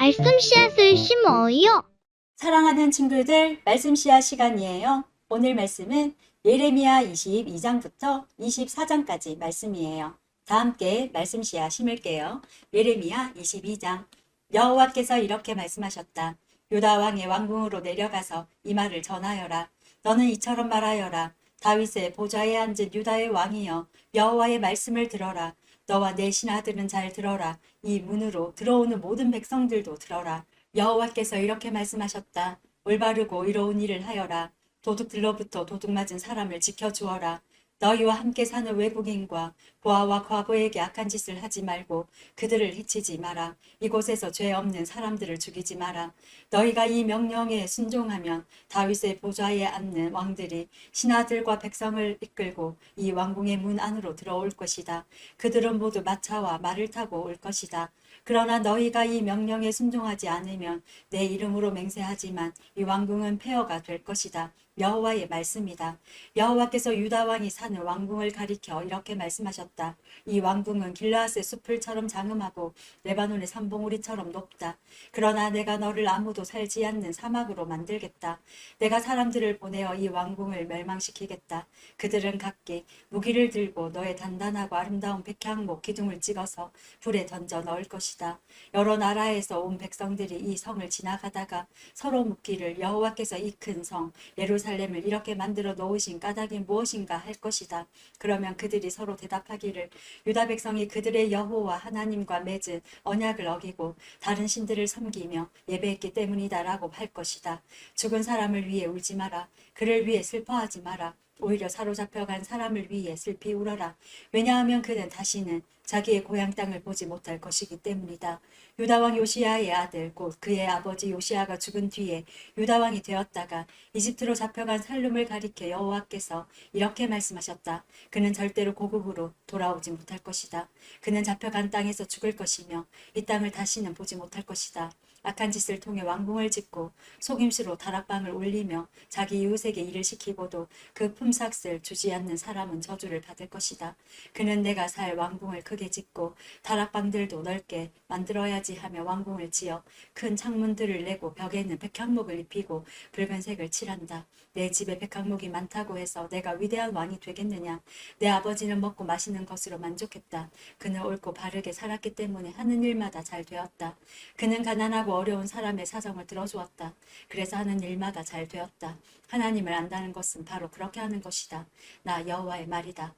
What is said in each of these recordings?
말씀 씨앗을 심어요. 사랑하는 친구들, 말씀 씨앗 시간이에요. 오늘 말씀은 예레미야 22장부터 24장까지 말씀이에요. 다 함께 말씀 씨앗 심을게요. 예레미야 22장. 여호와께서 이렇게 말씀하셨다. 유다 왕의 왕궁으로 내려가서 이 말을 전하여라. 너는 이처럼 말하여라. 다윗의 보좌에 앉은 유다의 왕이여, 여호와의 말씀을 들어라. 너와 내 신하들은 잘 들어라. 이 문으로 들어오는 모든 백성들도 들어라. 여호와께서 이렇게 말씀하셨다. 올바르고 의로운 일을 하여라. 도둑들로부터 도둑 맞은 사람을 지켜주어라. 너희와 함께 사는 외국인과 고아와 과부에게 악한 짓을 하지 말고 그들을 해치지 마라. 이곳에서 죄 없는 사람들을 죽이지 마라. 너희가 이 명령에 순종하면 다윗의 보좌에 앉는 왕들이 신하들과 백성을 이끌고 이 왕궁의 문 안으로 들어올 것이다. 그들은 모두 마차와 말을 타고 올 것이다. 그러나 너희가 이 명령에 순종하지 않으면 내 이름으로 맹세하지만 이 왕궁은 폐허가 될 것이다. 여호와의 말씀이다. 여호와께서 유다 왕이 사는 왕궁을 가리켜 이렇게 말씀하셨다. 이 왕궁은 길르앗의 숲을처럼 장음하고 레바논의 산봉우리처럼 높다. 그러나 내가 너를 아무도 살지 않는 사막으로 만들겠다. 내가 사람들을 보내어 이 왕궁을 멸망시키겠다. 그들은 각기 무기를 들고 너의 단단하고 아름다운 백향목 기둥을 찍어서 불에 던져 넣을 것이다. 여러 나라에서 온 백성들이 이 성을 지나가다가 서로 묻기를 여호와께서 이 큰 성 예루살렘을 이렇게 만들어 놓으신 까닭이 무엇인가 할 것이다. 그러면 그들이 서로 대답하기를 유다 백성이 그들의 여호와 하나님과 맺은 언약을 어기고 다른 신들을 섬기며 예배했기 때문이다라고 할 것이다. 죽은 사람을 위해 울지 마라. 그를 위해 슬퍼하지 마라. 오히려 사로잡혀간 사람을 위해 슬피 울어라. 왜냐하면 그는 다시는 자기의 고향 땅을 보지 못할 것이기 때문이다. 유다왕 요시야의 아들 곧 그의 아버지 요시야가 죽은 뒤에 유다왕이 되었다가 이집트로 잡혀간 살룸을 가리켜 여호와께서 이렇게 말씀하셨다. 그는 절대로 고국으로 돌아오지 못할 것이다. 그는 잡혀간 땅에서 죽을 것이며 이 땅을 다시는 보지 못할 것이다. 악한 짓을 통해 왕궁을 짓고 속임수로 다락방을 올리며 자기 이웃에게 일을 시키고도 그 품삯을 주지 않는 사람은 저주를 받을 것이다. 그는 내가 살 왕궁을 크게 짓고 다락방들도 넓게 만들어야지 하며 왕궁을 지어 큰 창문들을 내고 벽에는 백향목을 입히고 붉은색을 칠한다. 내 집에 백향목이 많다고 해서 내가 위대한 왕이 되겠느냐. 내 아버지는 먹고 마시는 것으로 만족했다. 그는 옳고 바르게 살았기 때문에 하는 일마다 잘 되었다. 그는 가난하고 어려운 사람의 사정을 들어주었다. 그래서 하는 일마다 잘 되었다. 하나님을 안다는 것은 바로 그렇게 하는 것이다. 나 여호와의 말이다.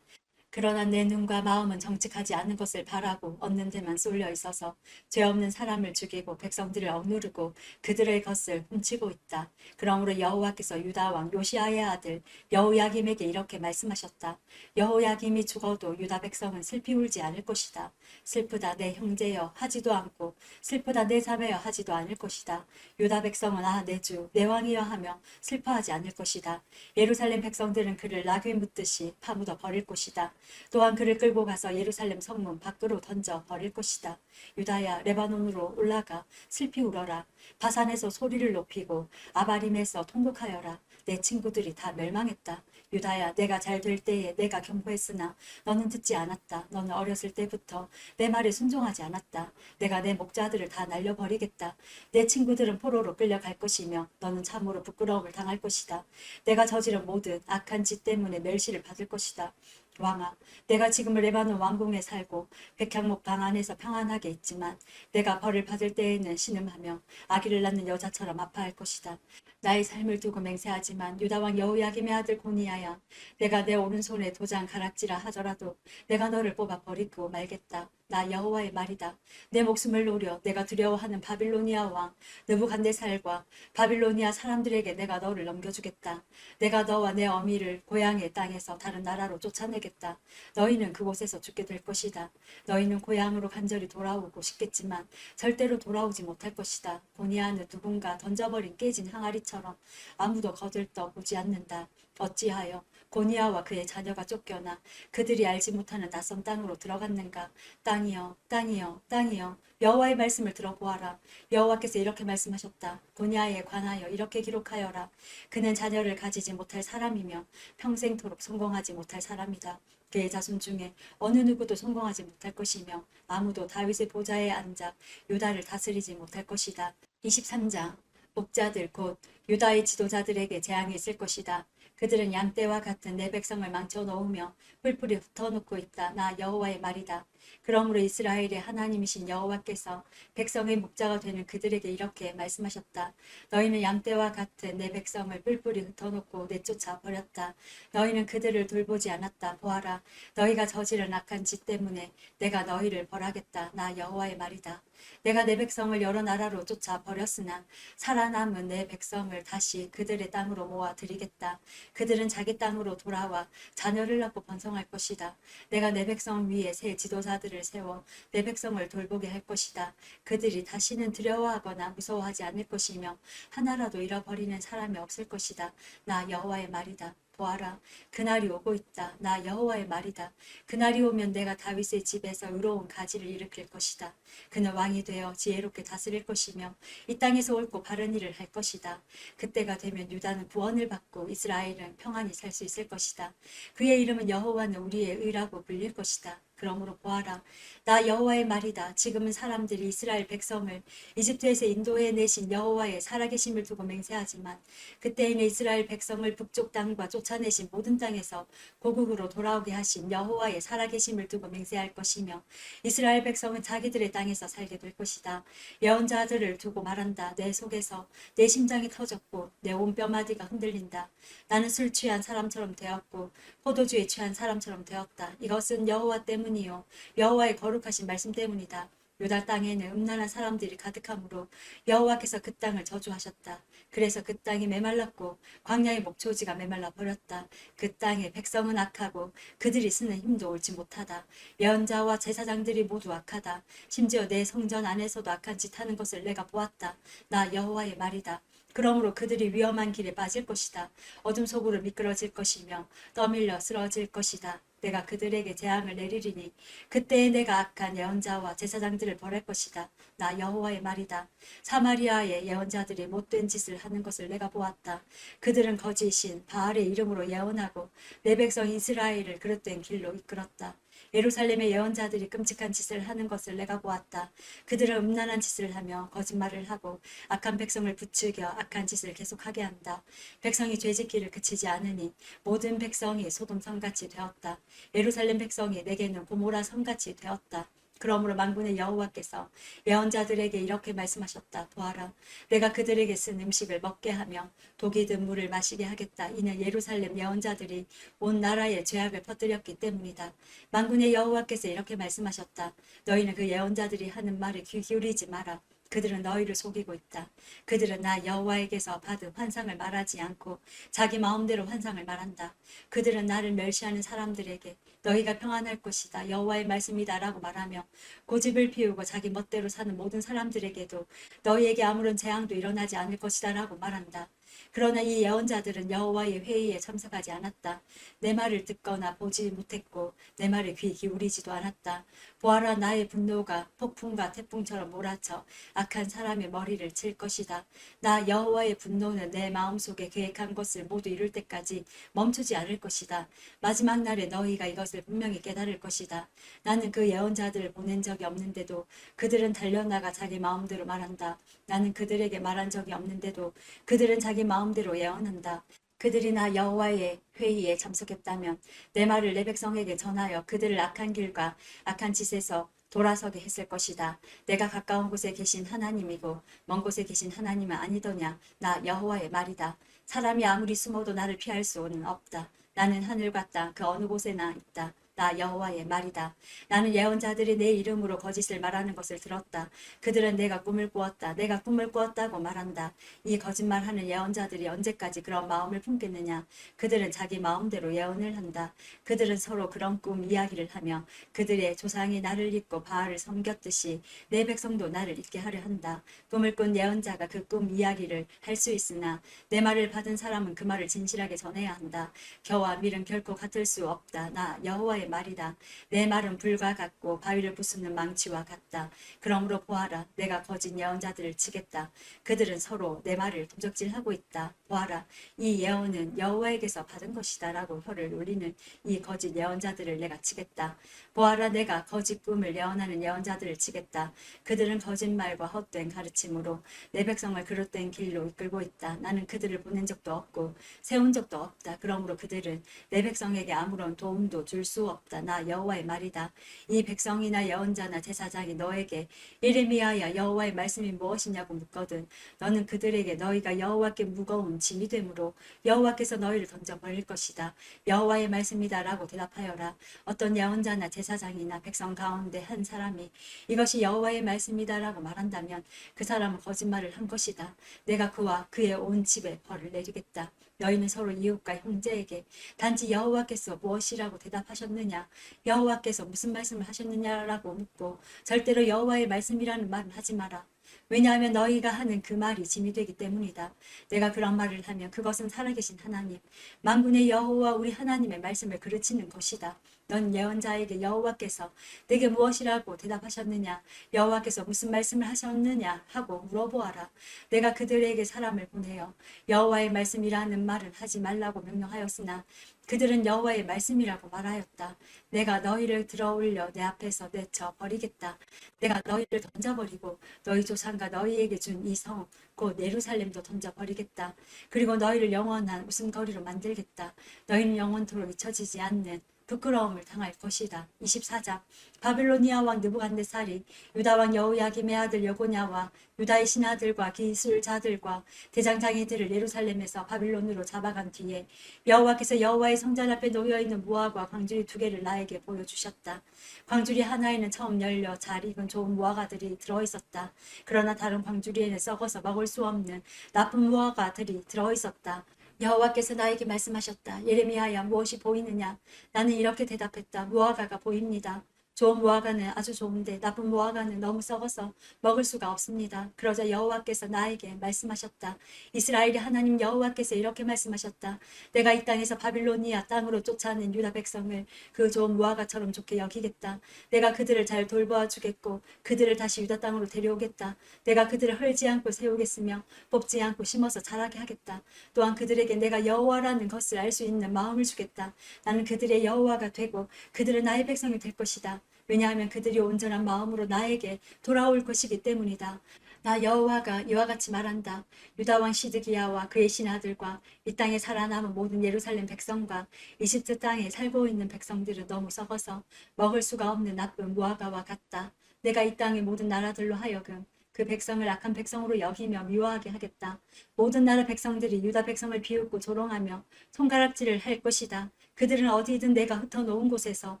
그러나 내 눈과 마음은 정직하지 않은 것을 바라고 얻는 데만 쏠려 있어서 죄 없는 사람을 죽이고 백성들을 억누르고 그들의 것을 훔치고 있다. 그러므로 여호와께서 유다 왕 요시야의 아들 여호야김에게 이렇게 말씀하셨다. 여호야김이 죽어도 유다 백성은 슬피 울지 않을 것이다. 슬프다 내 형제여 하지도 않고 슬프다 내 자매여 하지도 않을 것이다. 유다 백성은 아 내 주 내 왕이여 하며 슬퍼하지 않을 것이다. 예루살렘 백성들은 그를 나귀 묻듯이 파묻어 버릴 것이다. 또한 그를 끌고 가서 예루살렘 성문 밖으로 던져 버릴 것이다. 유다야 레바논으로 올라가 슬피 울어라. 바산에서 소리를 높이고 아바림에서 통곡하여라. 내 친구들이 다 멸망했다. 유다야 내가 잘 될 때에 내가 경고했으나 너는 듣지 않았다. 너는 어렸을 때부터 내 말에 순종하지 않았다. 내가 내 목자들을 다 날려버리겠다. 내 친구들은 포로로 끌려갈 것이며 너는 참으로 부끄러움을 당할 것이다. 내가 저지른 모든 악한 짓 때문에 멸시를 받을 것이다. 왕아, 내가 지금 레바논 왕궁에 살고 백향목 방 안에서 평안하게 있지만 내가 벌을 받을 때에는 신음하며 아기를 낳는 여자처럼 아파할 것이다. 나의 삶을 두고 맹세하지만 유다왕 여호야김의 아들 고니야야, 내가 내 오른손에 도장 가락지라 하더라도 내가 너를 뽑아 버리고 말겠다. 나 여호와의 말이다. 내 목숨을 노려 내가 두려워하는 바빌로니아 왕 느부갓네살과 바빌로니아 사람들에게 내가 너를 넘겨주겠다. 내가 너와 내 어미를 고향의 땅에서 다른 나라로 쫓아내겠다. 너희는 그곳에서 죽게 될 것이다. 너희는 고향으로 간절히 돌아오고 싶겠지만 절대로 돌아오지 못할 것이다. 고니야는 누군가 던져버린 깨진 항아리처럼 아무도 거들떠 보지 않는다. 어찌하여 고니아와 그의 자녀가 쫓겨나 그들이 알지 못하는 낯선 땅으로 들어갔는가? 땅이여, 땅이여, 땅이여, 여호와의 말씀을 들어보아라. 여호와께서 이렇게 말씀하셨다. 고니아에 관하여 이렇게 기록하여라. 그는 자녀를 가지지 못할 사람이며 평생토록 성공하지 못할 사람이다. 그의 자손 중에 어느 누구도 성공하지 못할 것이며 아무도 다윗의 보좌에 앉아 유다를 다스리지 못할 것이다. 23장 목자들 곧 유다의 지도자들에게 재앙이 있을 것이다. 그들은 양떼와 같은 내 백성을 망쳐 놓으며 뿔뿔이 흩어놓고 있다. 나 여호와의 말이다. 그러므로 이스라엘의 하나님이신 여호와께서 백성의 목자가 되는 그들에게 이렇게 말씀하셨다. 너희는 양떼와 같은 내 백성을 뿔뿔이 흩어놓고 내쫓아 버렸다. 너희는 그들을 돌보지 않았다. 보아라. 너희가 저지른 악한 짓 때문에 내가 너희를 벌하겠다. 나 여호와의 말이다. 내가 내 백성을 여러 나라로 쫓아 버렸으나 살아남은 내 백성을 다시 그들의 땅으로 모아 드리겠다. 그들은 자기 땅으로 돌아와 자녀를 낳고 번성할 것이다. 내가 내 백성 위에 새 지도자들을 세워 내 백성을 돌보게 할 것이다. 그들이 다시는 두려워하거나 무서워하지 않을 것이며 하나라도 잃어버리는 사람이 없을 것이다. 나 여호와의 말이다. 보아라. 그날이 오고 있다. 나 여호와의 말이다. 그날이 오면 내가 다윗의 집에서 의로운 가지를 일으킬 것이다. 그는 왕이 되어 지혜롭게 다스릴 것이며 이 땅에서 옳고 바른 일을 할 것이다. 그때가 되면 유다는 구원을 받고 이스라엘은 평안히 살 수 있을 것이다. 그의 이름은 여호와는 우리의 의라고 불릴 것이다. 그러므로 보아라. 나 여호와의 말이다. 지금은 사람들이 이스라엘 백성을 이집트에서 인도해 내신 여호와의 살아계심을 두고 맹세하지만 그때에는 이스라엘 백성을 북쪽 땅과 쫓아내신 모든 땅에서 고국으로 돌아오게 하신 여호와의 살아계심을 두고 맹세할 것이며 이스라엘 백성은 자기들의 땅에서 살게 될 것이다. 예언자들을 두고 말한다. 내 속에서 내 심장이 터졌고 내 온 뼈마디가 흔들린다. 나는 술 취한 사람처럼 되었고 포도주에 취한 사람처럼 되었다. 이것은 여호와 때문이요 여호와의 거룩하신 말씀 때문이다. 유다 땅에는 음란한 사람들이 가득하므로 여호와께서 그 땅을 저주하셨다. 그래서 그 땅이 메말랐고 광야의 목초지가 메말라 버렸다. 그 땅의 백성은 악하고 그들이 쓰는 힘도 옳지 못하다. 예언자와 제사장들이 모두 악하다. 심지어 내 성전 안에서도 악한 짓 하는 것을 내가 보았다. 나 여호와의 말이다. 그러므로 그들이 위험한 길에 빠질 것이다. 어둠 속으로 미끄러질 것이며 떠밀려 쓰러질 것이다. 내가 그들에게 재앙을 내리리니 그때에 내가 악한 예언자와 제사장들을 벌할 것이다. 나 여호와의 말이다. 사마리아의 예언자들이 못된 짓을 하는 것을 내가 보았다. 그들은 거짓인 바알의 이름으로 예언하고 내 백성 이스라엘을 그릇된 길로 이끌었다. 예루살렘의 예언자들이 끔찍한 짓을 하는 것을 내가 보았다. 그들은 음란한 짓을 하며 거짓말을 하고 악한 백성을 부추겨 악한 짓을 계속하게 한다. 백성이 죄짓기를 그치지 않으니 모든 백성이 소돔 성같이 되었다. 예루살렘 백성이 내게는 고모라 성같이 되었다. 그러므로 만군의 여호와께서 예언자들에게 이렇게 말씀하셨다. 보아라. 내가 그들에게 쓴 음식을 먹게 하며 독이 든 물을 마시게 하겠다. 이는 예루살렘 예언자들이 온 나라에 죄악을 퍼뜨렸기 때문이다. 만군의 여호와께서 이렇게 말씀하셨다. 너희는 그 예언자들이 하는 말에 귀 기울이지 마라. 그들은 너희를 속이고 있다. 그들은 나 여호와에게서 받은 환상을 말하지 않고 자기 마음대로 환상을 말한다. 그들은 나를 멸시하는 사람들에게 너희가 평안할 것이다. 여호와의 말씀이다라고 말하며 고집을 피우고 자기 멋대로 사는 모든 사람들에게도 너희에게 아무런 재앙도 일어나지 않을 것이다라고 말한다. 그러나 이 예언자들은 여호와의 회의에 참석하지 않았다. 내 말을 듣거나 보지 못했고 내 말에 귀 기울이지도 않았다. 보아라. 나의 분노가 폭풍과 태풍처럼 몰아쳐 악한 사람의 머리를 칠 것이다. 나 여호와의 분노는 내 마음속에 계획한 것을 모두 이룰 때까지 멈추지 않을 것이다. 마지막 날에 너희가 이것을 분명히 깨달을 것이다. 나는 그 예언자들을 보낸 적이 없는데도 그들은 달려나가 자기 마음대로 말한다. 나는 그들에게 말한 적이 없는데도 그들은 자기 마음대로 예언한다. 그들이 나 여호와의 회의에 참석했다면 내 말을 내 백성에게 전하여 그들을 악한 길과 악한 짓에서 돌아서게 했을 것이다. 내가 가까운 곳에 계신 하나님이고 먼 곳에 계신 하나님은 아니더냐. 나 여호와의 말이다. 사람이 아무리 숨어도 나를 피할 수는 없다. 나는 하늘과 땅 그 어느 곳에나 있다. 나 여호와의 말이다. 나는 예언자들이 내 이름으로 거짓을 말하는 것을 들었다. 그들은 내가 꿈을 꾸었다. 내가 꿈을 꾸었다고 말한다. 이 거짓말하는 예언자들이 언제까지 그런 마음을 품겠느냐. 그들은 자기 마음대로 예언을 한다. 그들은 서로 그런 꿈 이야기를 하며 그들의 조상이 나를 잊고 바알을 섬겼듯이 내 백성도 나를 잊게 하려 한다. 꿈을 꾼 예언자가 그 꿈 이야기를 할 수 있으나 내 말을 받은 사람은 그 말을 진실하게 전해야 한다. 겨와 밀은 결코 같을 수 없다. 나 여호와의 말이다. 내 말은 불과 같고 바위를 부수는 망치와 같다. 그러므로 보아라, 내가 거짓 예언자들을 치겠다. 그들은 서로 내 말을 도적질하고 있다. 보아라, 이 예언은 여호와에게서 받은 것이다 라고 혀를 놀리는 이 거짓 예언자들을 내가 치겠다. 보아라, 내가 거짓 꿈을 예언하는 예언자들을 치겠다. 그들은 거짓말과 헛된 가르침으로 내 백성을 그릇된 길로 이끌고 있다. 나는 그들을 보낸 적도 없고 세운 적도 없다. 그러므로 그들은 내 백성에게 아무런 도움도 줄 수 없다. 나 여호와의 말이다. 이 백성이나 예언자나 제사장이 너에게 예레미야야 여호와의 말씀이 무엇이냐고 묻거든 너는 그들에게 너희가 여호와께 무거운 짐이 되므로 여호와께서 너희를 던져버릴 것이다. 여호와의 말씀이다 라고 대답하여라. 어떤 예언자나 제사장이나 백성 가운데 한 사람이 이것이 여호와의 말씀이다 라고 말한다면 그 사람은 거짓말을 한 것이다. 내가 그와 그의 온 집에 벌을 내리겠다. 너희는 서로 이웃과 형제에게 단지 여호와께서 무엇이라고 대답하셨느냐, 여호와께서 무슨 말씀을 하셨느냐라고 묻고 절대로 여호와의 말씀이라는 말은 하지 마라. 왜냐하면 너희가 하는 그 말이 짐이 되기 때문이다. 내가 그런 말을 하면 그것은 살아계신 하나님, 만군의 여호와 우리 하나님의 말씀을 그르치는 것이다. 넌 예언자에게 여호와께서 내게 무엇이라고 대답하셨느냐, 여호와께서 무슨 말씀을 하셨느냐 하고 물어보아라. 내가 그들에게 사람을 보내어 여호와의 말씀이라는 말은 하지 말라고 명령하였으나 그들은 여호와의 말씀이라고 말하였다. 내가 너희를 들어올려 내 앞에서 내쳐 버리겠다. 내가 너희를 던져버리고 너희 조상과 너희에게 준 이 성 곧 예루살렘도 던져버리겠다. 그리고 너희를 영원한 웃음거리로 만들겠다. 너희는 영원토록 잊혀지지 않는 부끄러움을 당할 것이다. 24장 바빌로니아 왕 느부갓네살이 유다 왕 여호야김의 아들 여고냐와 유다의 신하들과 기술자들과 대장장이들을 예루살렘에서 바빌론으로 잡아간 뒤에 여호와께서 여호와의 성전 앞에 놓여있는 무화과 광주리 2개를 나에게 보여주셨다. 광주리 하나에는 처음 열려 잘 익은 좋은 무화과들이 들어있었다. 그러나 다른 광주리에는 썩어서 먹을 수 없는 나쁜 무화과들이 들어있었다. 여호와께서 나에게 말씀하셨다. 예레미야야, 무엇이 보이느냐? 나는 이렇게 대답했다. 무화과가 보입니다. 좋은 무화과는 아주 좋은데 나쁜 무화과는 너무 썩어서 먹을 수가 없습니다. 그러자 여호와께서 나에게 말씀하셨다. 이스라엘의 하나님 여호와께서 이렇게 말씀하셨다. 내가 이 땅에서 바빌로니아 땅으로 쫓아낸 유다 백성을 그 좋은 무화과처럼 좋게 여기겠다. 내가 그들을 잘 돌보아 주겠고 그들을 다시 유다 땅으로 데려오겠다. 내가 그들을 헐지 않고 세우겠으며 뽑지 않고 심어서 자라게 하겠다. 또한 그들에게 내가 여호와라는 것을 알 수 있는 마음을 주겠다. 나는 그들의 여호와가 되고 그들은 나의 백성이 될 것이다. 왜냐하면 그들이 온전한 마음으로 나에게 돌아올 것이기 때문이다. 나 여호와가 이와 같이 말한다. 유다 왕 시드기야와 그의 신하들과 이 땅에 살아남은 모든 예루살렘 백성과 이집트 땅에 살고 있는 백성들은 너무 썩어서 먹을 수가 없는 나쁜 무화과와 같다. 내가 이 땅의 모든 나라들로 하여금 그 백성을 악한 백성으로 여기며 미워하게 하겠다. 모든 나라 백성들이 유다 백성을 비웃고 조롱하며 손가락질을 할 것이다. 그들은 어디든 내가 흩어놓은 곳에서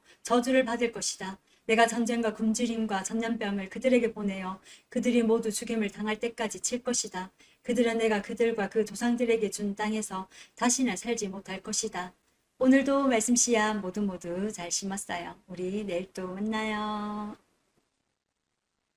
저주를 받을 것이다. 내가 전쟁과 굶주림과 전염병을 그들에게 보내어 그들이 모두 죽임을 당할 때까지 칠 것이다. 그들은 내가 그들과 그 조상들에게 준 땅에서 다시는 살지 못할 것이다. 오늘도 말씀 씨앗 모두 잘 심었어요. 우리 내일 또 만나요.